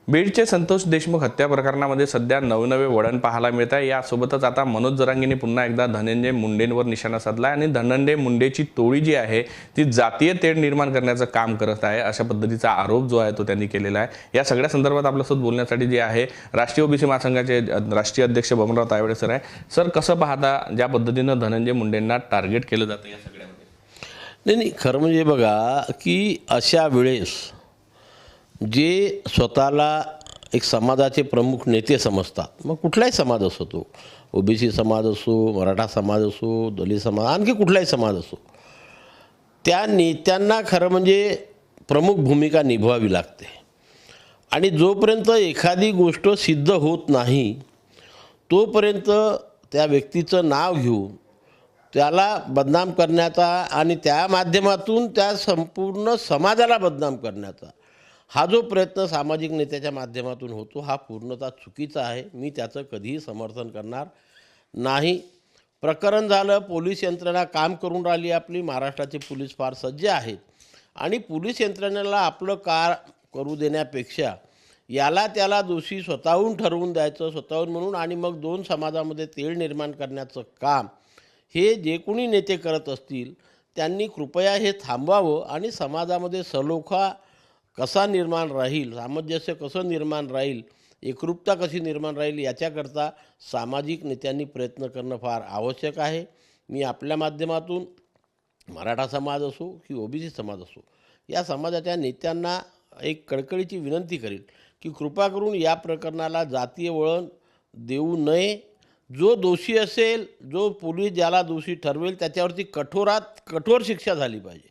बीडचे संतोष देशमुख हत्या प्रकरणामध्ये सध्या नवनवे वळण पाहायला मिळत आहे। यासोबतच आता मनोज जरांगेने पुन्हा एकदा धनंजय मुंडेंवर निशाणा साधला आणि धनंजय मुंडेची टोळी जी आहे ती जातीय तेढ निर्माण करण्याचं काम करत आहे अशा पद्धतीचा आरोप जो आहे तो त्यांनी केलेला आहे। या सगळ्या संदर्भात आपल्यासोबत बोलण्यासाठी जे आहे राष्ट्रीय ओबीसी महासंघाचे राष्ट्रीय अध्यक्ष बबनराव तायवाडे सर आहे। सर, कसं पाहता ज्या पद्धतीनं धनंजय मुंडेंना टार्गेट केलं जातं या सगळ्यामध्ये? नाही, खरं म्हणजे बघा की अशा वेळेस जे स्वतःला एक समाजाचे प्रमुख नेते समजतात, मग कुठलाही समाज असो, तो ओबीसी समाज असो, मराठा समाज असो, दलित समाज, आणखी कुठलाही समाज असो, त्या नेत्यांना खरं म्हणजे प्रमुख भूमिका निभवावी लागते। आणि जोपर्यंत एखादी गोष्ट सिद्ध होत नाही तोपर्यंत त्या व्यक्तीचं नाव घेऊन त्याला बदनाम करण्याचा आणि त्या माध्यमातून त्या संपूर्ण समाजाला बदनाम करण्याचा हा जो प्रयत्न सामाजिक नेत्याच्या माध्यमातून होतो हा पूर्णतः चुकीचा आहे। मी त्याचं कधीही समर्थन करणार नाही। प्रकरण झालं, पोलीस यंत्रणा काम करून राहिली आपली, महाराष्ट्राचे पोलीस फार सज्ज आहेत आणि पोलीस यंत्रणेला आपलं कार करू देण्यापेक्षा याला त्याला दोषी स्वतःहून ठरवून द्यायचं, स्वतःहून म्हणून, आणि मग दोन समाजामध्ये तेढ निर्माण करण्याचं काम हे जे कोणी नेते करत असतील त्यांनी कृपया हे थांबवावं आणि समाजामध्ये सलोखा कसा निर्माण राहील, सामंजस्य कसं निर्माण राहील, एकरूपता कशी निर्माण राहील याच्याकरता सामाजिक नेत्यांनी प्रयत्न करणं फार आवश्यक आहे। मी आपल्या माध्यमातून मराठा समाज असो की ओबीसी समाज असो या समाजाच्या नेत्यांना एक कळकळीची विनंती करेल की कृपा करून या प्रकरणाला जातीय वळण देऊ नये। जो दोषी असेल, जो पोलीस ज्याला दोषी ठरवेल त्याच्यावरती कठोरात कठोर शिक्षा झाली पाहिजे।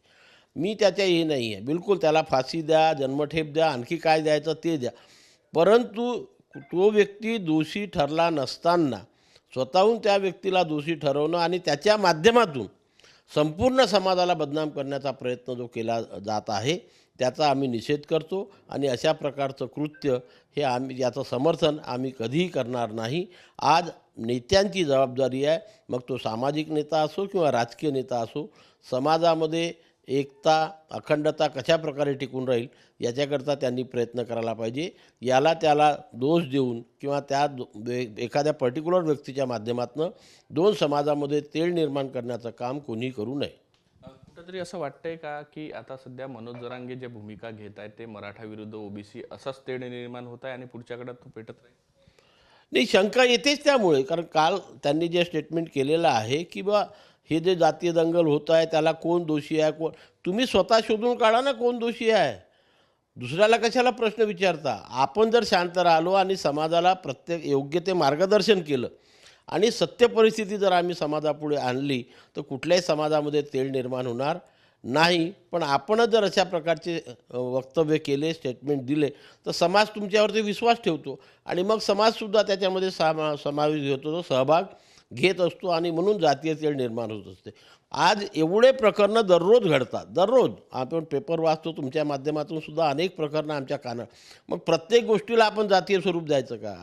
मी त्याच्या हे नाही आहे, बिलकुल त्याला फाशी द्या, जन्मठेप द्या, आणखी काय द्यायचं ते द्या, परंतु तो व्यक्ती दोषी ठरला नसताना स्वतःहून त्या व्यक्तीला दोषी ठरवणं आणि त्याच्या माध्यमातून संपूर्ण समाजाला बदनाम करण्याचा प्रयत्न जो केला जात आहे त्याचा आम्ही निषेध करतो आणि अशा प्रकारचं कृत्य हे आम्ही याचं समर्थन आम्ही कधीही करणार नाही। आज नेत्यांची जबाबदारी आहे, मग तो सामाजिक नेता असो किंवा राजकीय नेता असो, समाजामध्ये एकता अखंडता कशा प्रकारे टिकून राहील याच्याकरता त्यांनी प्रयत्न करायला पाहिजे। याला त्याला दोष देऊन किंवा त्या एखाद्या पर्टिक्युलर व्यक्तीच्या माध्यमातून दोन समाजामध्ये तेढ निर्माण करण्याचं काम कोणी करू नये। कुठेतरी असं वाटतंय का की आता सध्या मनोज जरांगे जे भूमिका घेत आहेत ते मराठा विरुद्ध ओबीसी असंच तेढ निर्माण होत आहे आणि पुढच्या काळात तो पेटत राहील? नाही, शंका येतेच त्यामुळे, कारण काल त्यांनी जे स्टेटमेंट केलेलं आहे की बा हे जे जातीय दंगल होत आहे त्याला कोण दोषी आहे, कोण, तुम्ही स्वतः शोधून काढा ना कोण दोषी आहे, दुसऱ्याला कशाला प्रश्न विचारता। आपण जर शांत राहिलो आणि समाजाला प्रत्येक योग्य ते मार्गदर्शन केलं आणि सत्य परिस्थिती जर आम्ही समाजापुढे आणली तर कुठल्याही समाजामध्ये तेढ निर्माण होणार नाही। पण आपणच जर अशा प्रकारचे वक्तव्य केले, स्टेटमेंट दिले तर समाज तुमच्यावरती विश्वास ठेवतो आणि मग समाजसुद्धा त्याच्यामध्ये समावेश होतो, तो सहभाग घेत असतो आणि म्हणून जातीय तेढ निर्माण होत असते। आज एवढे प्रकरणं दररोज घडतात, दररोज आपण पेपर वाचतो, तुमच्या माध्यमातून सुद्धा अनेक प्रकरणं आमच्या कानात, मग प्रत्येक गोष्टीला आपण जातीय स्वरूप द्यायचं का?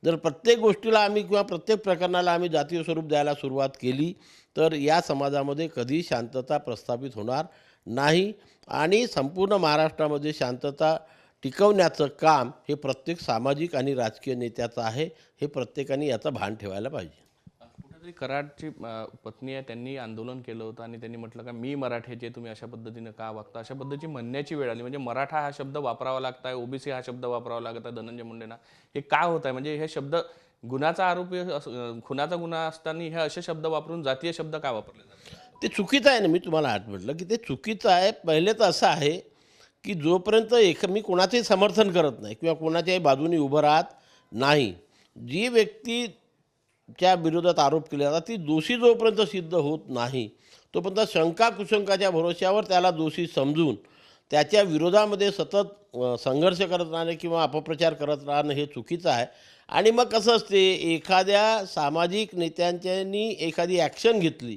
जर प्रत्येक गोष्टीला आम्ही किंवा प्रत्येक प्रकरणाला आम्ही जातीय स्वरूप द्यायला सुरुवात केली तर या समाजामध्ये कधी शांतता प्रस्थापित होणार नाही आणि संपूर्ण महाराष्ट्रामध्ये शांतता टिकवण्याचं काम हे प्रत्येक सामाजिक आणि राजकीय नेत्याचं आहे। हे प्रत्येकाने याचं भान ठेवायला पाहिजे। कुठेतरी कराडची पत्नी आहे, त्यांनी आंदोलन केलं होतं आणि त्यांनी म्हटलं का मी मराठ्याचे, तुम्ही अशा पद्धतीनं का वागता, अशा पद्धतीची म्हणण्याची वेळ आली। म्हणजे मराठा हा शब्द वापरावा लागत आहे, ओबीसी हा शब्द वापरावा लागत आहे धनंजय मुंडेंना, हे काय होत आहे? म्हणजे हे शब्द गुन्ह्याचा आरोपी खुनाचा गुन्हा असताना हे असे शब्द वापरून जातीय शब्द का वापरले जातात? ते चुकीचं आहे ना, मी तुम्हाला आज म्हटलं की ते चुकीचं आहे। पहिले तर असं आहे की जोपर्यंत मी कोणाचंही समर्थन करत नाही किंवा कोणाच्याही बाजूने उभं राहत नाही, जी व्यक्तीच्या विरोधात आरोप केले जातात ती दोषी जोपर्यंत सिद्ध होत नाही तोपर्यंत शंका कुशंकाच्या भरोश्यावर त्याला दोषी समजून त्याच्या विरोधामध्ये सतत संघर्ष करत राहणे किंवा अपप्रचार करत राहणं हे चुकीचं आहे। आणि मग कसं असते, एखाद्या सामाजिक नेत्यांनी एखादी ॲक्शन घेतली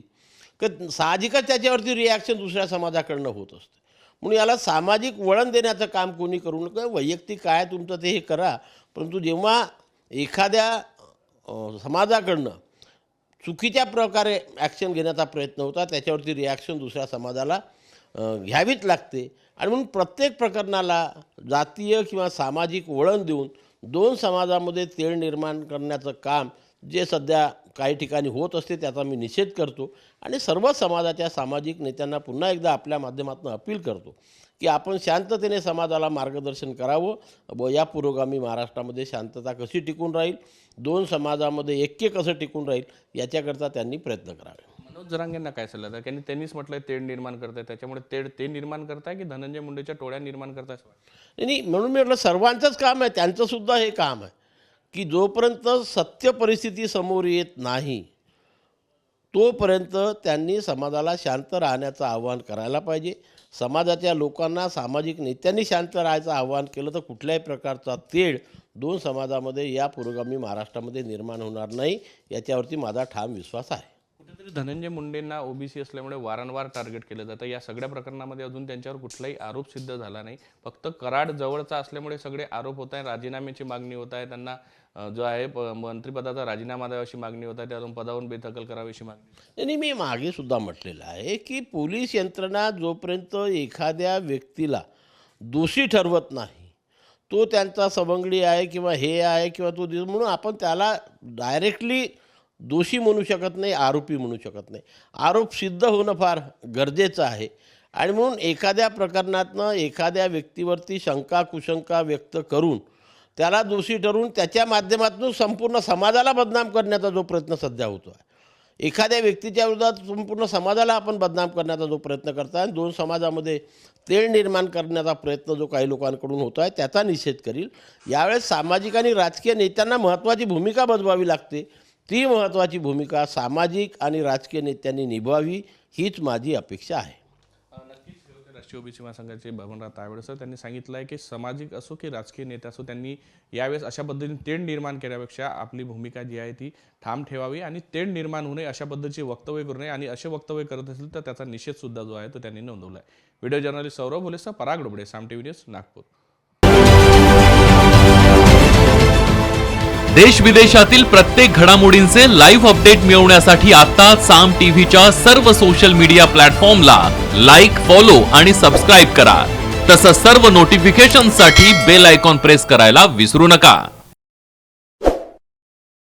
की साहजिकच त्याच्यावरती रिॲक्शन दुसऱ्या समाजाकडनं होत असते, म्हणून याला सामाजिक वळण देण्याचं काम कोणी करू नका। वैयक्तिक काय तुमचं ते हे करा, परंतु जेव्हा एखाद्या समाजाकडनं चुकीच्या प्रकारे ॲक्शन घेण्याचा प्रयत्न होता त्याच्यावरती रिॲक्शन दुसऱ्या समाजाला घ्यावीच लागते आणि म्हणून प्रत्येक प्रकरणाला जातीय किंवा सामाजिक वळण देऊन दोन समाजामध्ये तेढ निर्माण करण्याचं काम जे सध्या काही ठिकाणी होत असते त्याचा मी निषेध करतो आणि सर्व समाजाच्या सामाजिक नेत्यांना पुन्हा एकदा आपल्या माध्यमातून अपील करतो की आपण शांततेने समाजाला मार्गदर्शन करावं व या पुरोगामी महाराष्ट्रामध्ये शांतता कशी टिकून राहील, दोन समाजामध्ये ऐक्य कसं टिकून राहील याच्याकरता त्यांनी प्रयत्न करावे. मनोज जरांगेंना काय सल्ला द्याल? कारण त्यांनीच म्हटलंय तेढ निर्माण करताय, त्याच्यामुळे तेढ ते निर्माण करताय की धनंजय मुंडेच्या टोळ्या निर्माण करताय? नाही, म्हणून मी म्हटलं सर्वांचंच काम आहे, त्यांचंसुद्धा हे काम आहे की जोपर्यंत सत्य परिस्थिती समोर येत नाही तोपर्यंत त्यांनी समाजाला शांत राहण्याचं आवाहन करायला पाहिजे. समाजाच्या लोकांना, सामाजिक नेत्यांनी शांत राहायचं आवाहन केलं तर कुठल्याही प्रकारचा तेढ दोन समाजामध्ये या पुरोगामी महाराष्ट्रामध्ये निर्माण होणार नाही, याच्यावरती माझा ठाम विश्वास आहे. कुठेतरी धनंजय मुंडेंना ओबीसी असल्यामुळे वारंवार टार्गेट केलं जातं. या सगळ्या प्रकरणामध्ये अजून त्यांच्यावर कुठलाही आरोप सिद्ध झाला नाही. फक्त कराड जवळचा असल्यामुळे सगळे आरोप होत आहेत. राजीनाम्याची मागणी होत आहे, त्यांना जो आहे मंत्रिपदाचा राजीनामा द्यावा अशी मागणी होत आहे, त्यातून पदावरून बेदखल करावी अशी मागणी. आणि मी मागे सुद्धा म्हटलेलं आहे की पोलीस यंत्रणा जोपर्यंत एखाद्या व्यक्तीला दोषी ठरवत नाही, तो त्यांचा सवंगडी आहे किंवा हे आहे किंवा तो म्हणून आपण त्याला डायरेक्टली दोषी म्हणू शकत नाही, आरोपी म्हणू शकत नाही. आरोप सिद्ध होणं फार गरजेचं आहे आणि म्हणून एखाद्या प्रकरणातनं एखाद्या व्यक्तीवरती शंका कुशंका व्यक्त करून त्याला दोषी ठरवून त्याच्या माध्यमातून संपूर्ण समाजाला बदनाम करण्याचा जो प्रयत्न सध्या होतो आहे, एखाद्या व्यक्तीच्या विरोधात संपूर्ण समाजाला आपण बदनाम करण्याचा जो प्रयत्न करता आहे, दोन समाजामध्ये तेढ निर्माण करण्याचा प्रयत्न जो काही लोकांकडून होतो आहे त्याचा निषेध करील. यावेळेस सामाजिक आणि राजकीय नेत्यांना महत्त्वाची भूमिका बजवावी लागते. ती महत्त्वाची भूमिका सामाजिक आणि राजकीय नेत्यांनी निभावी हीच माझी अपेक्षा आहे. नक्कीच राष्ट्रीय ओबीसी महासंघाचे बबनराव तायवाडे सर त्यांनी सांगितलं आहे की सामाजिक असो की राजकीय नेते असो त्यांनी यावेळेस अशा पद्धतीने तेढ निर्माण केल्यापेक्षा आपली भूमिका जी आहे ती ठाम ठेवावी आणि तेढ निर्माण होऊ नये अशा पद्धतीचे वक्तव्य करू नये आणि असे वक्तव्य करत असेल तर त्याचा निषेध सुद्धा जो आहे तो त्यांनी नोंदवला आहे. व्हिडिओ जर्नलिस्ट सौरभ भोलेसह पराग डोबळे, साम टीव्ही न्यूज, नागपूर. देश विदेशातील प्रत्येक घडामोडींचे लाईव्ह अपडेट मिळवण्यासाठी आता साम टीव्हीच्या सर्व सोशल मीडिया प्लॅटफॉर्मला लाईक, फॉलो आणि सबस्क्राईब करा. तसंच सर्व नोटिफिकेशनसाठी बेल आयकॉन प्रेस करायला विसरू नका.